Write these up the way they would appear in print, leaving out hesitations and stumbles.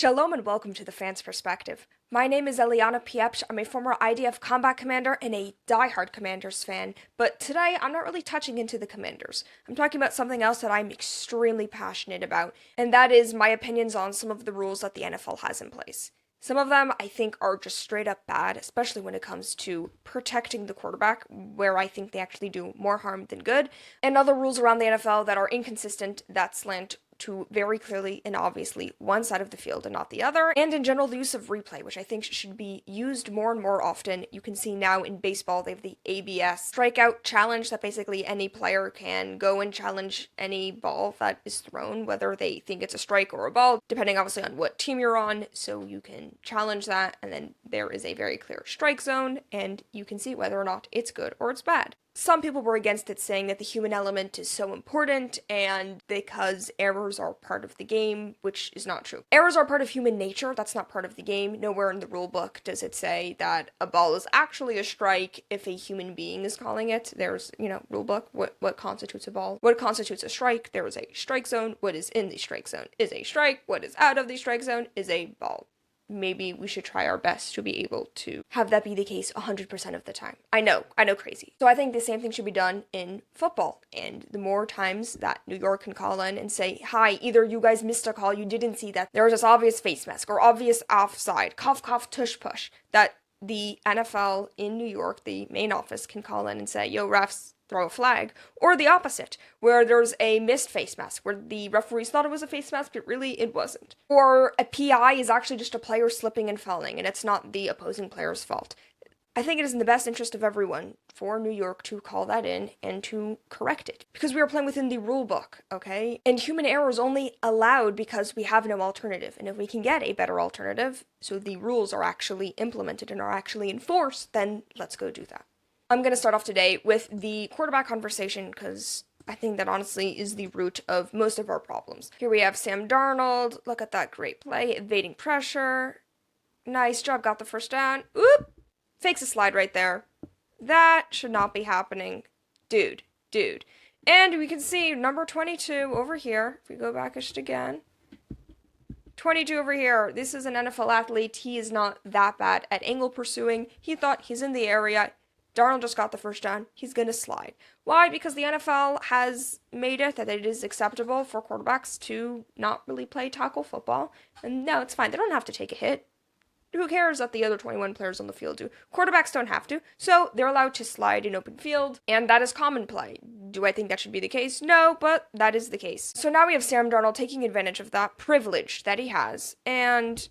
Shalom and welcome to the Fan's Perspective. My name is Eliana Piepsh. I'm a former IDF combat commander and a diehard Commanders fan, but today I'm not really touching into the Commanders. I'm talking about something else that I'm extremely passionate about, and that is my opinions on some of the rules that the NFL has in place. Some of them I think are just straight up bad, especially when it comes to protecting the quarterback, where I think they actually do more harm than good, and other rules around the NFL that are inconsistent, that slant to very clearly and obviously one side of the field and not the other, and in general the use of replay, which I think should be used more and more often. You can see now in baseball they have the ABS strikeout challenge that basically any player can go and challenge any ball that is thrown, whether they think it's a strike or a ball, depending obviously on what team you're on, so you can challenge that, and then there is a very clear strike zone, and you can see whether or not it's good or it's bad. Some people were against it, saying that the human element is so important, and because errors are part of the game, which is not true. Errors are part of human nature, that's not part of the game. Nowhere in the rule book does it say that a ball is actually a strike if a human being is calling it. There's, rule book, what constitutes a ball, what constitutes a strike, there is a strike zone, what is in the strike zone is a strike, what is out of the strike zone is a ball. Maybe we should try our best to be able to have that be the case 100% of the time. I know, crazy. So I think the same thing should be done in football, and the more times that New York can call in and say, hi, either you guys missed a call, you didn't see that, there was this obvious face mask, or obvious offside, cough, cough, tush, push, that the NFL in New York, the main office, can call in and say, yo, refs, throw a flag, or the opposite, where there's a missed face mask, where the referees thought it was a face mask, but really it wasn't. Or a PI is actually just a player slipping and falling, and it's not the opposing player's fault. I think it is in the best interest of everyone for New York to call that in and to correct it. Because we are playing within the rule book, okay? And human error is only allowed because we have no alternative. And if we can get a better alternative, so the rules are actually implemented and are actually enforced, then let's go do that. I'm going to start off today with the quarterback conversation, because I think that honestly is the root of most of our problems. Here we have Sam Darnold. Look at that great play, evading pressure. Nice job, got the first down. Oop! Fakes a slide right there. That should not be happening. Dude. And we can see number 22 over here. If we go back just again. 22 over here. This is an NFL athlete. He is not that bad at angle pursuing. He thought he's in the area. Darnold just got the first down. He's going to slide. Why? Because the NFL has made it that it is acceptable for quarterbacks to not really play tackle football. And no, it's fine. They don't have to take a hit. Who cares that the other 21 players on the field do? Quarterbacks don't have to. So they're allowed to slide in open field, and that is common play. Do I think that should be the case? No, but that is the case. So now we have Sam Darnold taking advantage of that privilege that he has, and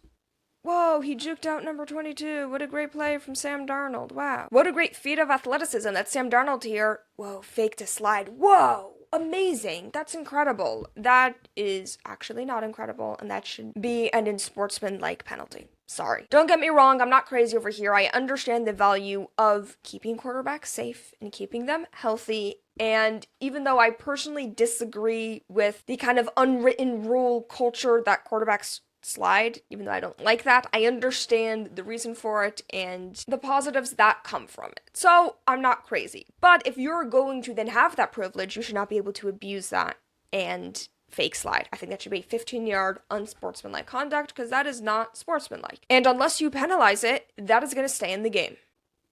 whoa, he juked out number 22. What a great play from Sam Darnold. Wow. What a great feat of athleticism that Sam Darnold here. Whoa, faked a slide. Whoa, amazing. That's incredible. That is actually not incredible, and that should be an unsportsmanlike penalty. Sorry. Don't get me wrong, I'm not crazy over here. I understand the value of keeping quarterbacks safe and keeping them healthy. And even though I personally disagree with the kind of unwritten rule culture that quarterbacks slide, even though I don't like that, I understand the reason for it and the positives that come from it. So I'm not crazy. But if you're going to then have that privilege, you should not be able to abuse that and fake slide. I think that should be 15-yard unsportsmanlike conduct, because that is not sportsmanlike. And unless you penalize it, that is going to stay in the game.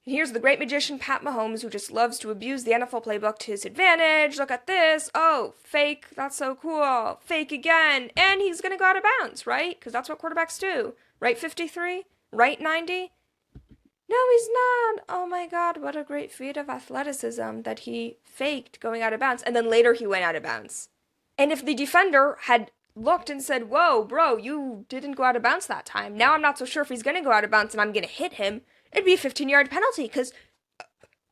And here's the great magician Pat Mahomes, who just loves to abuse the NFL playbook to his advantage. Look at this. Oh, fake. That's so cool. Fake again. And he's going to go out of bounds, right? Because that's what quarterbacks do. Right 53? Right 90? No, he's not. Oh my god, what a great feat of athleticism that he faked going out of bounds. And then later he went out of bounds. And if the defender had looked and said, whoa, bro, you didn't go out of bounds that time. Now I'm not so sure if he's going to go out of bounds and I'm going to hit him. It'd be a 15-yard penalty, because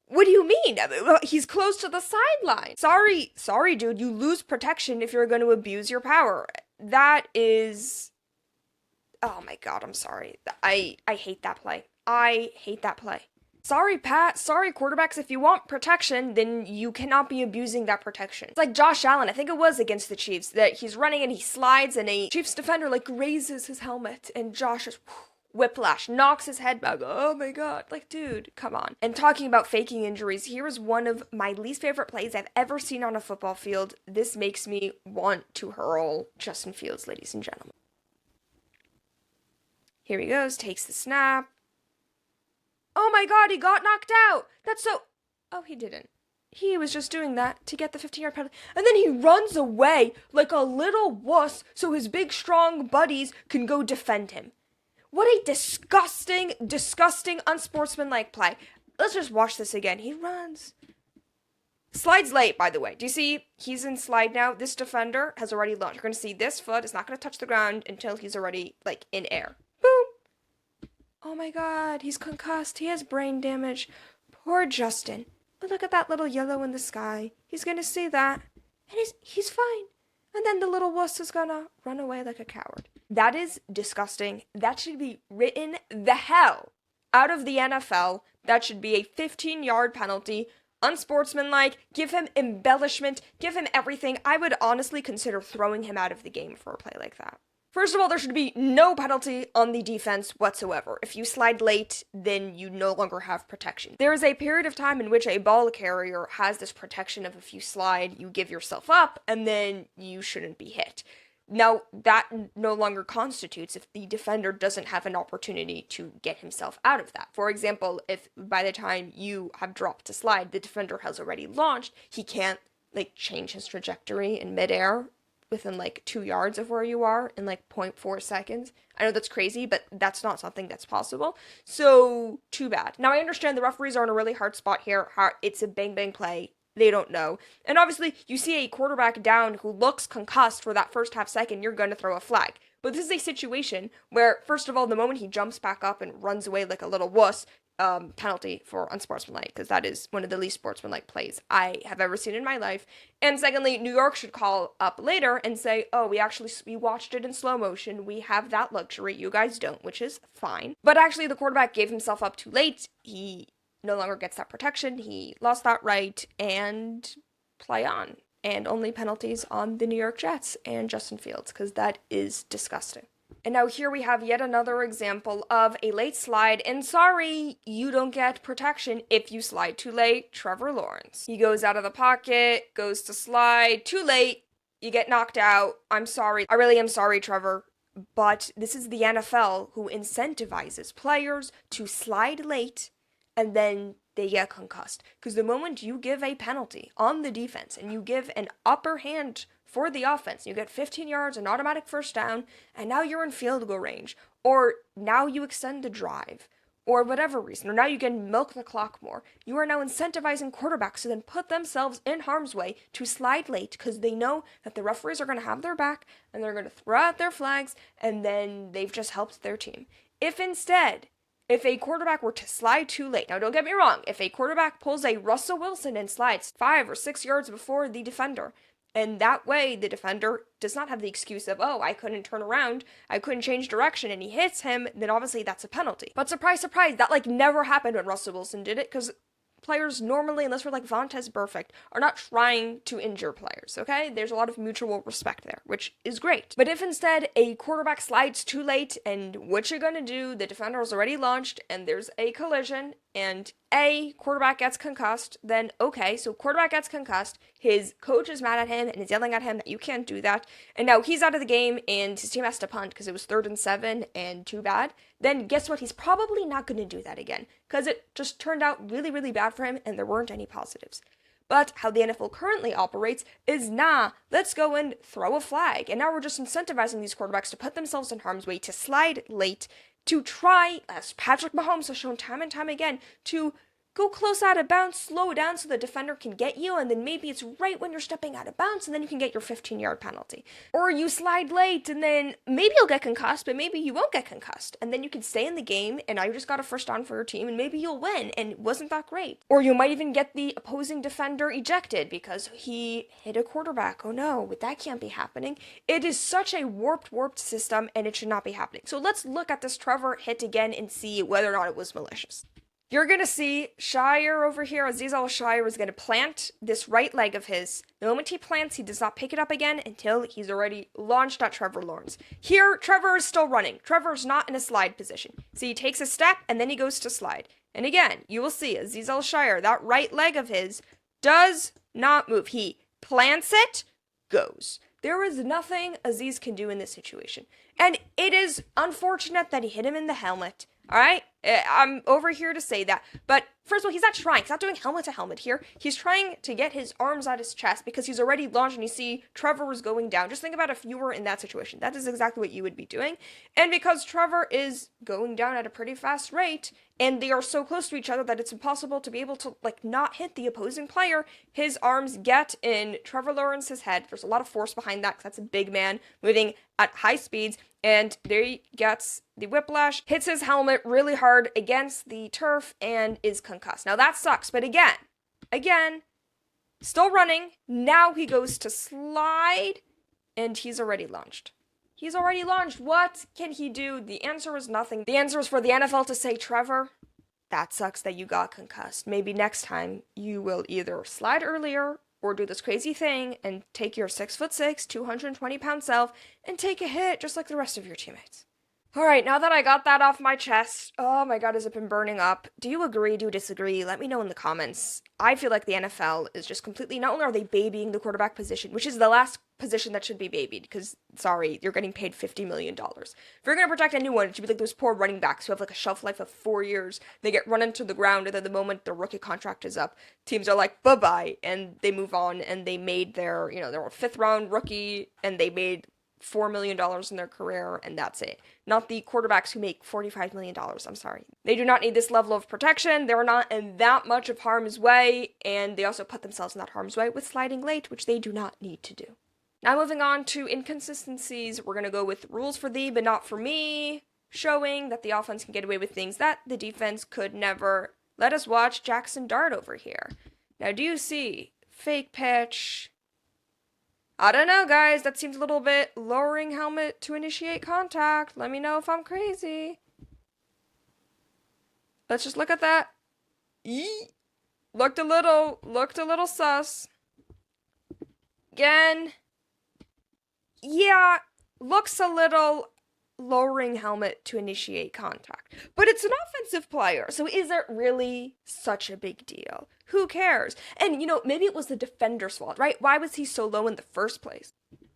what do you mean? He's close to the sideline. Sorry, dude, you lose protection if you're going to abuse your power. That is... Oh my god, I'm sorry. I hate that play. I hate that play. Sorry, Pat. Sorry, quarterbacks. If you want protection, then you cannot be abusing that protection. It's like Josh Allen, I think it was against the Chiefs, that he's running and he slides and a Chiefs defender raises his helmet and Josh just whiplash, knocks his head back. Oh my god. Dude, come on. And talking about faking injuries, here is one of my least favorite plays I've ever seen on a football field. This makes me want to hurl Justin Fields, ladies and gentlemen. Here he goes, takes the snap. Oh my god, he got knocked out! That's so... Oh, he didn't. He was just doing that to get the 15-yard penalty. And then he runs away like a little wuss so his big, strong buddies can go defend him. What a disgusting, disgusting, unsportsmanlike play. Let's just watch this again. He runs. Slide's late, by the way. Do you see? He's in slide now. This defender has already launched. You're going to see this foot is not going to touch the ground until he's already, like, in air. Boom. Oh my god, he's concussed. He has brain damage. Poor Justin. But look at that little yellow in the sky. He's going to see that. And he's fine. And then the little wuss is going to run away like a coward. That is disgusting. That should be written the hell out of the NFL. That should be a 15-yard penalty. Unsportsmanlike, give him embellishment, give him everything. I would honestly consider throwing him out of the game for a play like that. First of all, there should be no penalty on the defense whatsoever. If you slide late, then you no longer have protection. There is a period of time in which a ball carrier has this protection of if you slide, you give yourself up, and then you shouldn't be hit. Now, that no longer constitutes if the defender doesn't have an opportunity to get himself out of that. For example, if by the time you have dropped to slide, the defender has already launched, he can't, change his trajectory in midair within, 2 yards of where you are in, 0.4 seconds. I know that's crazy, but that's not something that's possible. So, too bad. Now, I understand the referees are in a really hard spot here. It's a bang-bang play. They don't know. And obviously, you see a quarterback down who looks concussed for that first half second, you're going to throw a flag. But this is a situation where, first of all, the moment he jumps back up and runs away like a little wuss, penalty for unsportsmanlike, because that is one of the least sportsmanlike plays I have ever seen in my life. And secondly, New York should call up later and say, oh, we watched it in slow motion. We have that luxury. You guys don't, which is fine. But actually, the quarterback gave himself up too late. He no longer gets that protection, he lost that right, and play on. And only penalties on the New York Jets and Justin Fields, because that is disgusting. And now here we have yet another example of a late slide, and sorry, you don't get protection if you slide too late. Trevor Lawrence. He goes out of the pocket, goes to slide, too late, you get knocked out. I'm sorry. I really am sorry, Trevor. But this is the NFL who incentivizes players to slide late and then they get concussed. Because the moment you give a penalty on the defense and you give an upper hand for the offense, you get 15 yards, an automatic first down, and now you're in field goal range, or now you extend the drive, or whatever reason, or now you can milk the clock more. You are now incentivizing quarterbacks to then put themselves in harm's way to slide late because they know that the referees are going to have their back and they're going to throw out their flags, and then they've just helped their team. If a quarterback were to slide too late, now don't get me wrong, if a quarterback pulls a Russell Wilson and slides 5 or 6 yards before the defender, and that way the defender does not have the excuse of, oh, I couldn't turn around, I couldn't change direction, and he hits him, then obviously that's a penalty. But surprise, surprise, that never happened when Russell Wilson did it, because players normally, unless we're like Vontaze Burfict, are not trying to injure players, okay? There's a lot of mutual respect there, which is great. But if instead a quarterback slides too late, and what you're gonna do, the defender is already launched, and there's a collision, and A, quarterback gets concussed, then okay, so quarterback gets concussed, his coach is mad at him and is yelling at him that you can't do that, and now he's out of the game and his team has to punt because it was 3rd and 7 and too bad, then guess what? He's probably not going to do that again because it just turned out really, really bad for him and there weren't any positives. But how the NFL currently operates is, let's go and throw a flag, and now we're just incentivizing these quarterbacks to put themselves in harm's way, to slide late, to try, as Patrick Mahomes has shown time and time again, to go close out of bounds, slow down so the defender can get you, and then maybe it's right when you're stepping out of bounds, and then you can get your 15-yard penalty. Or you slide late, and then maybe you'll get concussed, but maybe you won't get concussed. And then you can stay in the game, and now you just got a first down for your team, and maybe you'll win, and wasn't that great? Or you might even get the opposing defender ejected because he hit a quarterback. Oh no, that can't be happening. It is such a warped system, and it should not be happening. So let's look at this Trevor hit again and see whether or not it was malicious. You're going to see Shire over here, Azeez Al-Shire is going to plant this right leg of his. The moment he plants, he does not pick it up again until he's already launched at Trevor Lawrence. Here, Trevor is still running. Trevor's not in a slide position. So he takes a step, and then he goes to slide. And again, you will see Azeez Al-Shire, that right leg of his, does not move. He plants it, goes. There is nothing Aziz can do in this situation. And it is unfortunate that he hit him in the helmet. Alright? I'm over here to say that. But first of all, he's not trying. He's not doing helmet to helmet here. He's trying to get his arms out his chest because he's already launched and you see Trevor is going down. Just think about if you were in that situation. That is exactly what you would be doing. And because Trevor is going down at a pretty fast rate, and they are so close to each other that it's impossible to be able to, not hit the opposing player, his arms get in Trevor Lawrence's head. There's a lot of force behind that because that's a big man moving at high speeds. And there he gets the whiplash, hits his helmet really hard against the turf, and is concussed. Now that sucks, but again, still running. Now he goes to slide, and he's already launched. He's already launched. What can he do? The answer is nothing. The answer is for the NFL to say, Trevor, that sucks that you got concussed. Maybe next time you will either slide earlier or do this crazy thing and take your 6'6", 220-pound self and take a hit just like the rest of your teammates. Alright, now that I got that off my chest, oh my god, has it been burning up? Do you agree? Do you disagree? Let me know in the comments. I feel like the NFL is just completely, not only are they babying the quarterback position, which is the last position that should be babied, because, sorry, you're getting paid $50 million. If you're going to protect anyone, it should be like those poor running backs who have a shelf life of 4 years. They get run into the ground, and then the moment their rookie contract is up, teams are like, bye-bye, and they move on, and they made their, their 5th round rookie, and they made $4 million in their career, and that's it. Not the quarterbacks who make $45 million, I'm sorry. They do not need this level of protection, they're not in that much of harm's way, and they also put themselves in that harm's way with sliding late, which they do not need to do. Now moving on to inconsistencies, we're going to go with rules for thee, but not for me, showing that the offense can get away with things that the defense could never. Let us watch Jackson Dart over here. Now do you see fake pitch? I don't know, guys. That seems a little bit lowering helmet to initiate contact. Let me know if I'm crazy. Let's just look at that. Eee! Looked a little sus. Again. Yeah, looks a little lowering helmet to initiate contact. But it's an offensive player, so is it really such a big deal? Who cares? And, maybe it was the defender's fault, right? Why was he so low in the first place?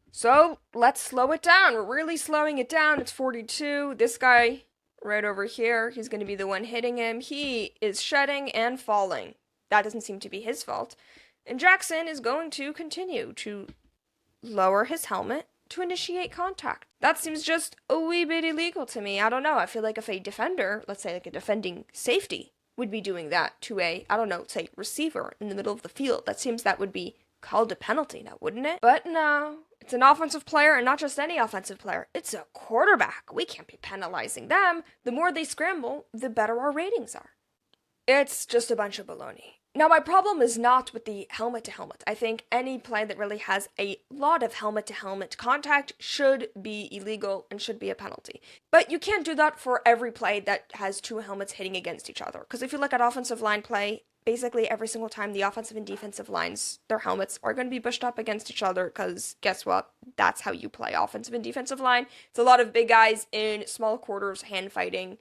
So, let's slow it down. We're really slowing it down. It's 42. This guy right over here, he's going to be the one hitting him. He is shedding and falling. That doesn't seem to be his fault. And Jackson is going to continue to lower his helmet to initiate contact. That seems just a wee bit illegal to me. I don't know. I feel like if a defender, let's say like a defending safety, would be doing that to a, say receiver in the middle of the field, that seems that would be called a penalty now, wouldn't it? But no, it's an offensive player, and not just any offensive player. It's a quarterback. We can't be penalizing them. The more they scramble, the better our ratings are. It's just a bunch of baloney. Now, my problem is not with the helmet-to-helmet. I think any play that really has a lot of helmet-to-helmet contact should be illegal and should be a penalty. But you can't do that for every play that has two helmets hitting against each other. Because if you look at offensive line play, basically every single time the offensive and defensive lines, their helmets are going to be pushed up against each other because guess what? That's how you play offensive and defensive line. It's a lot of big guys in small quarters, hand fighting.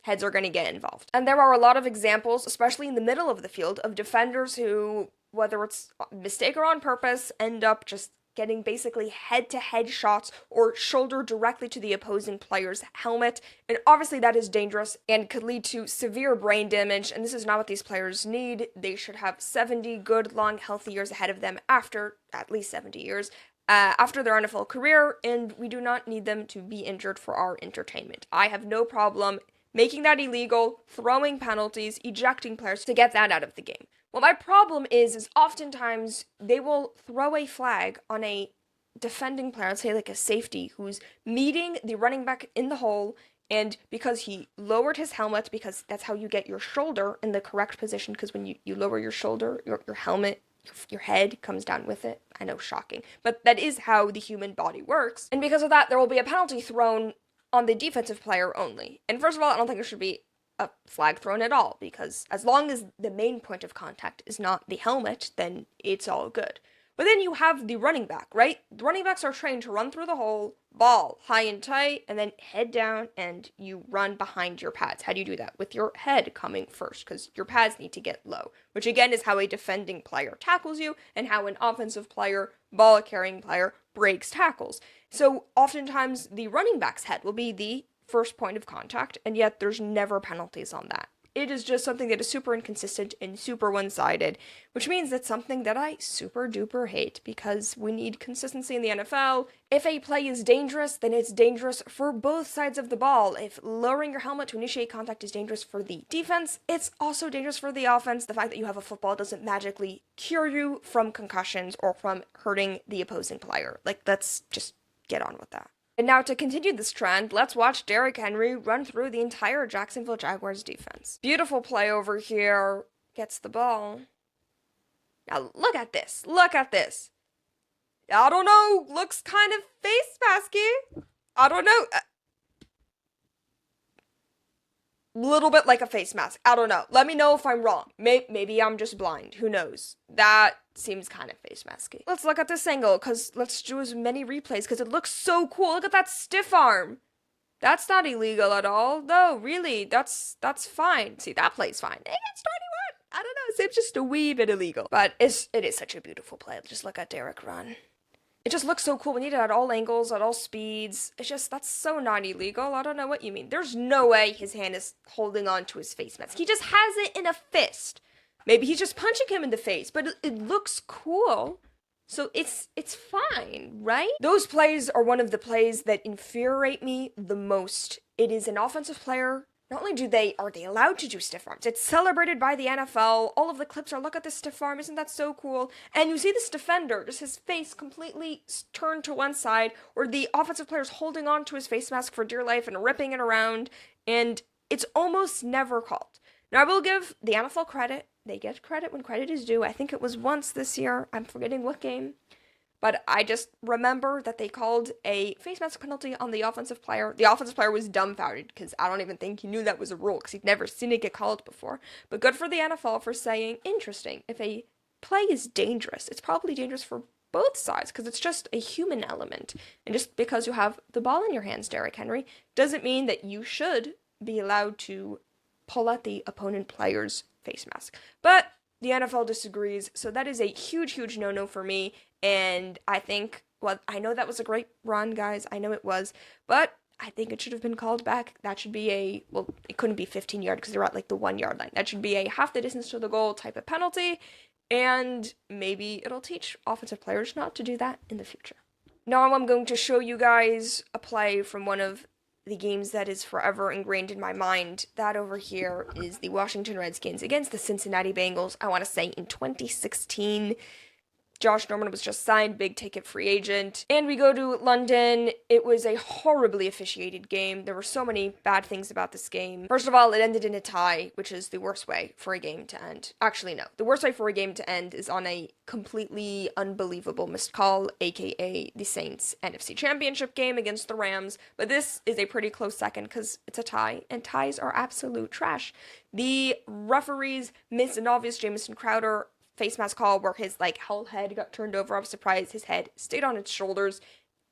Heads are going to get involved. And there are a lot of examples, especially in the middle of the field, of defenders who, whether it's a mistake or on purpose, end up just getting basically head-to-head shots or shoulder directly to the opposing player's helmet. And obviously that is dangerous and could lead to severe brain damage, and this is not what these players need. They should have 70 good, long, healthy years ahead of them after, at least 70 years, after their NFL career, and we do not need them to be injured for our entertainment. I have no problem making that illegal, throwing penalties, ejecting players to get that out of the game. What my problem is oftentimes they will throw a flag on a defending player, let's say like a safety, who's meeting the running back in the hole, and because he lowered his helmet, because that's how you get your shoulder in the correct position, because when you lower your shoulder, your helmet, your head comes down with it. I know, shocking. But that is how the human body works. And because of that, there will be a penalty thrown on the defensive player only. And first of all, I don't think there should be a flag thrown at all, because as long as the main point of contact is not the helmet, then it's all good. But then you have the running back, right? The running backs are trained to run through the hole, ball high and tight, and then head down, and you run behind your pads. How do you do that? With your head coming first, because your pads need to get low, which again is how a defending player tackles you, and how an offensive player ball carrying player breaks tackles. So oftentimes the running back's head will be the first point of contact, and yet there's never penalties on that. It is just something that is super inconsistent and super one-sided, which means it's something that I super duper hate because we need consistency in the NFL. If a play is dangerous, then it's dangerous for both sides of the ball. If lowering your helmet to initiate contact is dangerous for the defense, it's also dangerous for the offense. The fact that you have a football doesn't magically cure you from concussions or from hurting the opposing player. Like, let's just get on with that. And now to continue this trend, let's watch Derrick Henry run through the entire Jacksonville Jaguars defense. Beautiful play over here. Gets the ball. Now look at this. Look at this. I don't know. Looks kind of face masky. I don't know. Little bit like a face mask. I don't know. Let me know if I'm wrong. Maybe I'm just blind. Who knows? That seems kind of face masky. Let's look at this angle, because let's do as many replays, because it looks so cool. Look at that stiff arm. That's not illegal at all. No, really, that's fine. See, that play's fine. It's 21. I don't know. It's just a wee bit illegal. But it is such a beautiful play. Just look at Derrick run. It just looks so cool. We need it at all angles, at all speeds. It's just, that's so not illegal. I don't know what you mean. There's no way his hand is holding on to his face mask. He just has it in a fist. Maybe he's just punching him in the face, but it looks cool. So it's fine, right? Those plays are one of the plays that infuriate me the most. It is an offensive player. Not only are they allowed to do stiff arms, it's celebrated by the NFL. All of the clips are, look at this stiff arm, isn't that so cool? And you see this defender, just his face completely turned to one side, or the offensive player's holding on to his face mask for dear life and ripping it around, and it's almost never called. Now, I will give the NFL credit. They get credit when credit is due. I think it was once this year. I'm forgetting what game. But I just remember that they called a face mask penalty on the offensive player. The offensive player was dumbfounded because I don't even think he knew that was a rule because he'd never seen it get called before. But good for the NFL for saying, interesting, if a play is dangerous, it's probably dangerous for both sides because it's just a human element. And just because you have the ball in your hands, Derrick Henry, doesn't mean that you should be allowed to pull at the opponent player's face mask. But the NFL disagrees, so that is a huge, huge no-no for me. And I think, well, I know that was a great run, guys. I know it was. But I think it should have been called back. That should be it couldn't be 15 yard because they're at like the 1 yard line. That should be a half the distance to the goal type of penalty. And maybe it'll teach offensive players not to do that in the future. Now I'm going to show you guys a play from one of the games that is forever ingrained in my mind. That over here is the Washington Redskins against the Cincinnati Bengals. I want to say in 2016. Josh Norman was just signed, big ticket free agent. And we go to London. It was a horribly officiated game. There were so many bad things about this game. First of all, it ended in a tie, which is the worst way for a game to end. Actually, no. The worst way for a game to end is on a completely unbelievable missed call, aka the Saints NFC Championship game against the Rams. But this is a pretty close second because it's a tie, and ties are absolute trash. The referees missed an obvious Jamison Crowder face mask call where his whole head got turned over. I was surprised his head stayed on its shoulders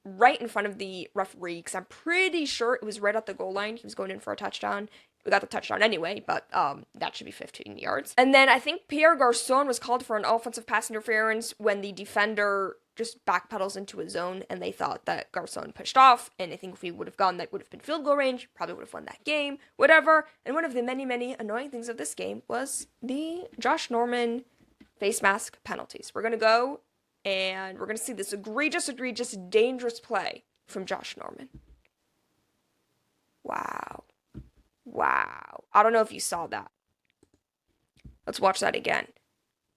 right in front of the referee because I'm pretty sure it was right at the goal line. He was going in for a touchdown. We got the touchdown anyway, but that should be 15 yards. And then I think Pierre Garçon was called for an offensive pass interference when the defender just backpedals into his zone, and they thought that Garçon pushed off, and I think if he would have gone, that would have been field goal range, probably would have won that game, whatever. And one of the many, many annoying things of this game was the Josh Norman face mask penalties. We're going to go and we're going to see this egregious, dangerous play from Josh Norman. Wow. I don't know if you saw that. Let's watch that again.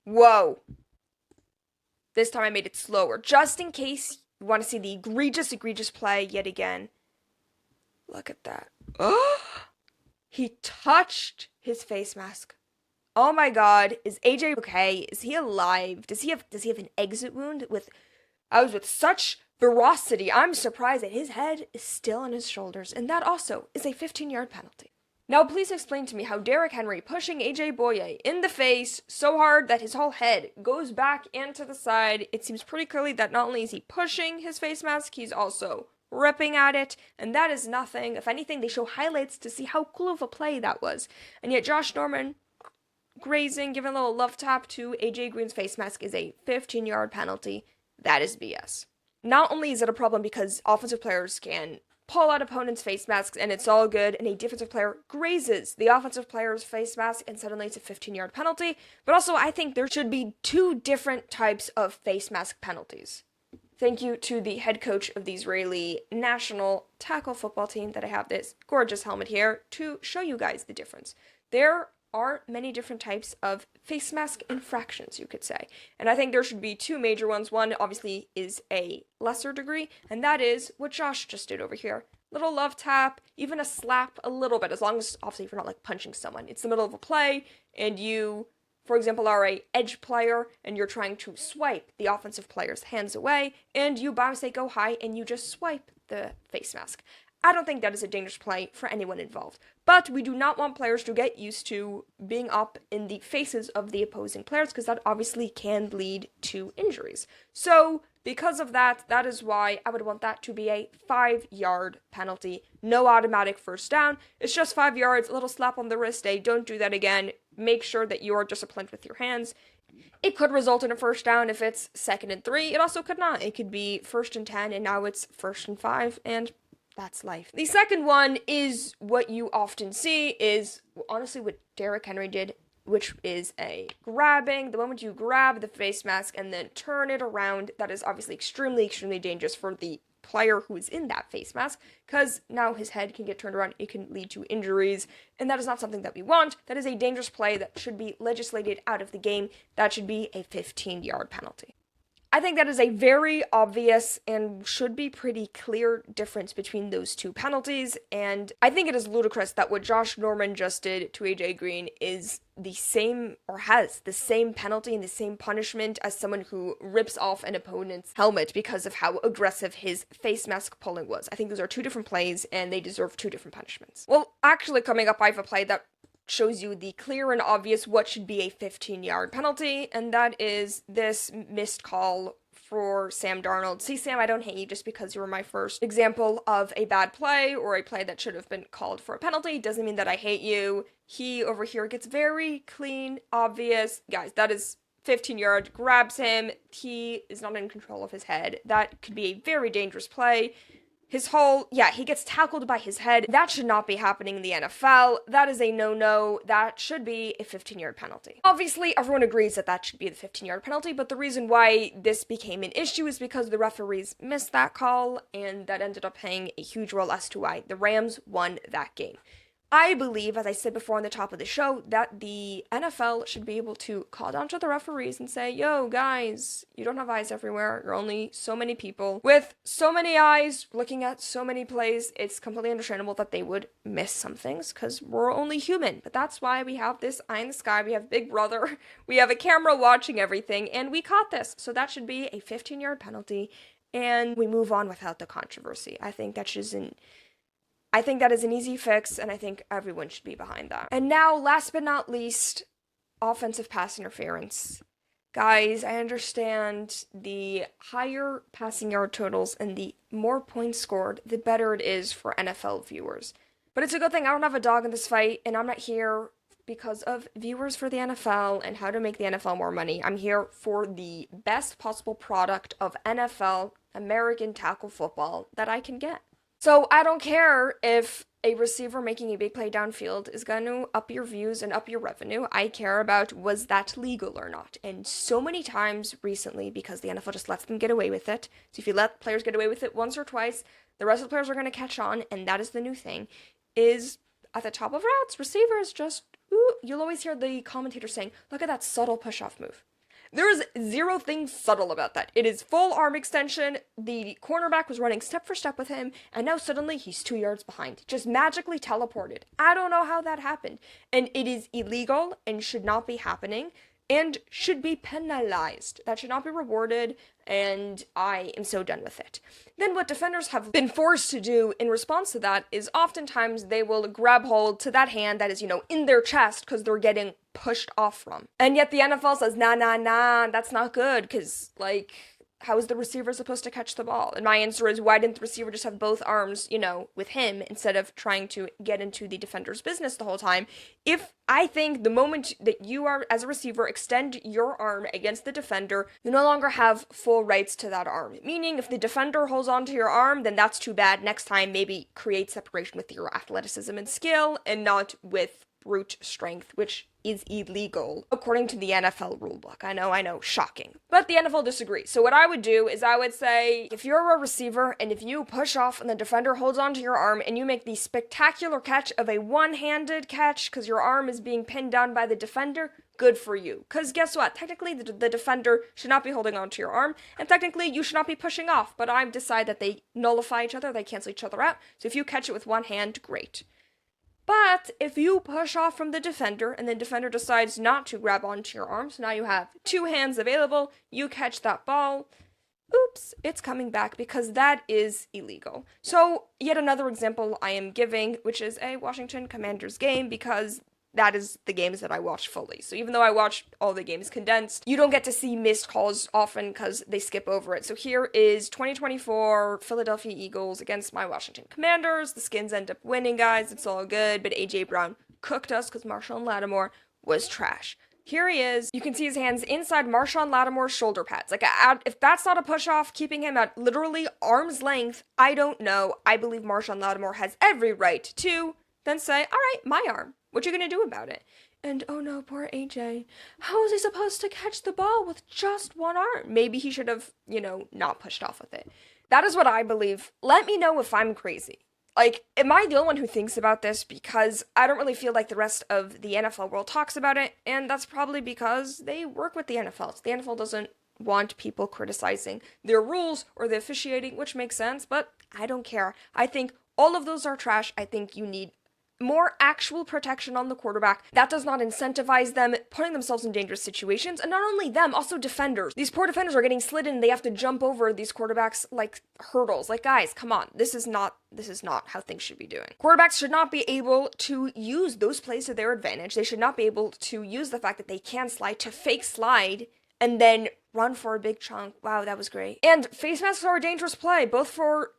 Whoa. This time I made it slower, just in case you want to see the egregious play yet again. Look at that. Oh! He touched his face mask. Oh my god, is AJ okay? Is he alive? Does he have an exit wound? With such ferocity, I'm surprised that his head is still on his shoulders, and that also is a 15-yard penalty. Now please explain to me how Derrick Henry pushing AJ Boye in the face so hard that his whole head goes back and to the side. It seems pretty clearly that not only is he pushing his face mask, he's also ripping at it, and that is nothing. If anything, they show highlights to see how cool of a play that was. And yet Josh Norman grazing, giving a little love tap to AJ Green's face mask is a 15-yard penalty. that is BS. Not only is it a problem because offensive players can pull out opponents' face masks and it's all good, and a defensive player grazes the offensive player's face mask and suddenly it's a 15-yard penalty, but also I think there should be two different types of face mask penalties. Thank you to the head coach of the Israeli national tackle football team that I have this gorgeous helmet here to show you guys the difference. There are many different types of face mask infractions, you could say. And I think there should be two major ones. One, obviously, is a lesser degree, and that is what Josh just did over here. Little love tap, even a slap a little bit, as long as, obviously, if you're not, like, punching someone. It's the middle of a play, and you, for example, are a edge player, and you're trying to swipe the offensive player's hands away, and you, by mistake, go high, and you just swipe the face mask. I don't think that is a dangerous play for anyone involved. But we do not want players to get used to being up in the faces of the opposing players, because that obviously can lead to injuries. So, because of that, that is why I would want that to be a 5-yard penalty. No automatic first down. It's just 5 yards, a little slap on the wrist, don't do that again. Make sure that you are disciplined with your hands. It could result in a first down if it's 2nd and 3. It also could not. It could be 1st and 10, and now it's 1st and 5, and that's life. The second one is what you often see is, honestly, what Derrick Henry did, which is a grabbing. The moment you grab the face mask and then turn it around, that is obviously extremely, extremely dangerous for the player who is in that face mask, because now his head can get turned around, it can lead to injuries, and that is not something that we want. That is a dangerous play that should be legislated out of the game. That should be a 15-yard penalty. I think that is a very obvious and should be pretty clear difference between those two penalties, and I think it is ludicrous that what Josh Norman just did to AJ Green is the same, or has the same penalty and the same punishment as someone who rips off an opponent's helmet because of how aggressive his face mask pulling was. I think those are two different plays, and they deserve two different punishments. Well, actually coming up, I have a play that shows you the clear and obvious what should be a 15-yard penalty, and that is this missed call for Sam Darnold. See, Sam, I don't hate you just because you were my first example of a bad play or a play that should have been called for a penalty. Doesn't mean that I hate you. He over here gets very clean, obvious. Guys, that is 15 yards, grabs him. He is not in control of his head. That could be a very dangerous play. He gets tackled by his head. That should not be happening in the NFL. That is a no-no. That should be a 15-yard penalty. Obviously, everyone agrees that that should be the 15-yard penalty, but the reason why this became an issue is because the referees missed that call, and that ended up playing a huge role as to why the Rams won that game. I believe, as I said before on the top of the show, that the NFL should be able to call down to the referees and say, yo, guys, you don't have eyes everywhere. You're only so many people. With so many eyes looking at so many plays, it's completely understandable that they would miss some things because we're only human. But that's why we have this eye in the sky. We have Big Brother. We have a camera watching everything, and we caught this. So that should be a 15-yard penalty, and we move on without the controversy. I think that is an easy fix, and I think everyone should be behind that. And now, last but not least, offensive pass interference. Guys, I understand the higher passing yard totals and the more points scored, the better it is for NFL viewers. But it's a good thing I don't have a dog in this fight, and I'm not here because of viewers for the NFL and how to make the NFL more money. I'm here for the best possible product of NFL, American tackle football that I can get. So I don't care if a receiver making a big play downfield is going to up your views and up your revenue. I care about, was that legal or not? And so many times recently, because the NFL just lets them get away with it, so if you let players get away with it once or twice, the rest of the players are going to catch on, and that is the new thing, is at the top of routes, receivers just, you'll always hear the commentator saying, look at that subtle push-off move. There is zero thing subtle about that. It is full arm extension. The cornerback was running step for step with him, and now suddenly he's 2 yards behind. Just magically teleported. I don't know how that happened. And it is illegal and should not be happening and should be penalized. That should not be rewarded, and I am so done with it. Then what defenders have been forced to do in response to that is oftentimes they will grab hold to that hand that is, in their chest because they're getting pushed off from. And yet the NFL says, nah, that's not good, because, how is the receiver supposed to catch the ball? And my answer is, why didn't the receiver just have both arms, with him instead of trying to get into the defender's business the whole time? If I think the moment that you are, as a receiver, extend your arm against the defender, you no longer have full rights to that arm. Meaning, if the defender holds onto your arm, then that's too bad. Next time, maybe create separation with your athleticism and skill, and not with brute strength, which is illegal according to the NFL rulebook. I know, shocking. But the NFL disagrees. So what I would do is I would say, if you're a receiver and if you push off and the defender holds onto your arm and you make the spectacular catch of a one-handed catch because your arm is being pinned down by the defender, good for you. Because guess what? Technically, the defender should not be holding onto your arm, and technically, you should not be pushing off. But I decide that they nullify each other, they cancel each other out. So if you catch it with one hand, great. But if you push off from the defender and the defender decides not to grab onto your arm, so now you have two hands available, you catch that ball, oops, it's coming back because that is illegal. So yet another example I am giving, which is a Washington Commanders game, because that is the games that I watch fully. So even though I watch all the games condensed, you don't get to see missed calls often because they skip over it. So here is 2024 Philadelphia Eagles against my Washington Commanders. The Skins end up winning, guys. It's all good, but A.J. Brown cooked us because Marshawn Lattimore was trash. Here he is. You can see his hands inside Marshawn Lattimore's shoulder pads. If that's not a push-off, keeping him at literally arm's length, I don't know. I believe Marshawn Lattimore has every right to then say, all right, my arm. What you gonna do about it? And oh no, poor AJ. How is he supposed to catch the ball with just one arm? Maybe he should have, not pushed off with it. That is what I believe. Let me know if I'm crazy. Am I the only one who thinks about this? Because I don't really feel like the rest of the NFL world talks about it, and that's probably because they work with the NFL. So the NFL doesn't want people criticizing their rules or the officiating, which makes sense, but I don't care. I think all of those are trash. I think you need more actual protection on the quarterback. That does not incentivize them putting themselves in dangerous situations, and not only them, also defenders. These poor defenders are getting slid in, they have to jump over these quarterbacks like hurdles. Guys, come on. This is not how things should be doing. Quarterbacks should not be able to use those plays to their advantage. They should not be able to use the fact that they can slide to fake slide and then run for a big chunk. Wow, that was great. And face masks are a dangerous play, both for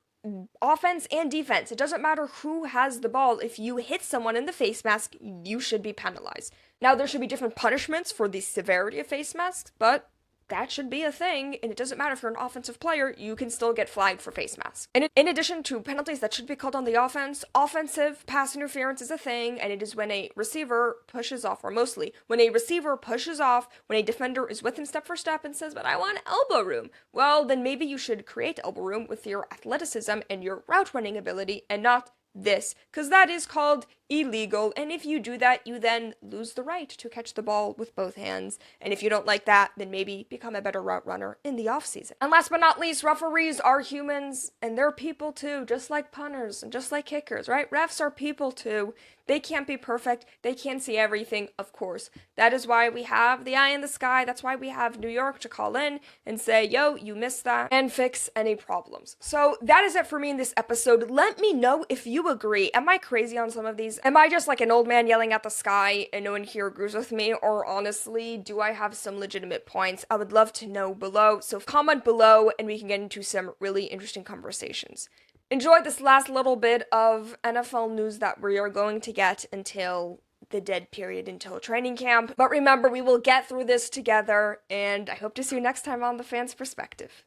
offense and defense. It doesn't matter who has the ball. If you hit someone in the face mask, you should be penalized. Now, there should be different punishments for the severity of face masks, but that should be a thing, and it doesn't matter if you're an offensive player, you can still get flagged for face masks. And in addition to penalties that should be called on the offense, offensive pass interference is a thing, and it is when a receiver pushes off, or mostly, when a receiver pushes off, when a defender is with him step for step and says, but I want elbow room. Well, then maybe you should create elbow room with your athleticism and your route running ability, and not this, because that is called illegal, and if you do that, you then lose the right to catch the ball with both hands, and if you don't like that, then maybe become a better route runner in the offseason. And last but not least, referees are humans, and they're people too, just like punters, and just like kickers, right? Refs are people too. They can't be perfect, they can't see everything, of course. That is why we have the eye in the sky, that's why we have New York to call in and say, yo, you missed that, and fix any problems. So that is it for me in this episode. Let me know if you agree. Am I crazy on some of these? Am I just like an old man yelling at the sky and no one here agrees with me? Or honestly, do I have some legitimate points? I would love to know below. So comment below and we can get into some really interesting conversations. Enjoy this last little bit of NFL news that we are going to get until the dead period, until training camp. But remember, we will get through this together, and I hope to see you next time on The Fan's Perspective.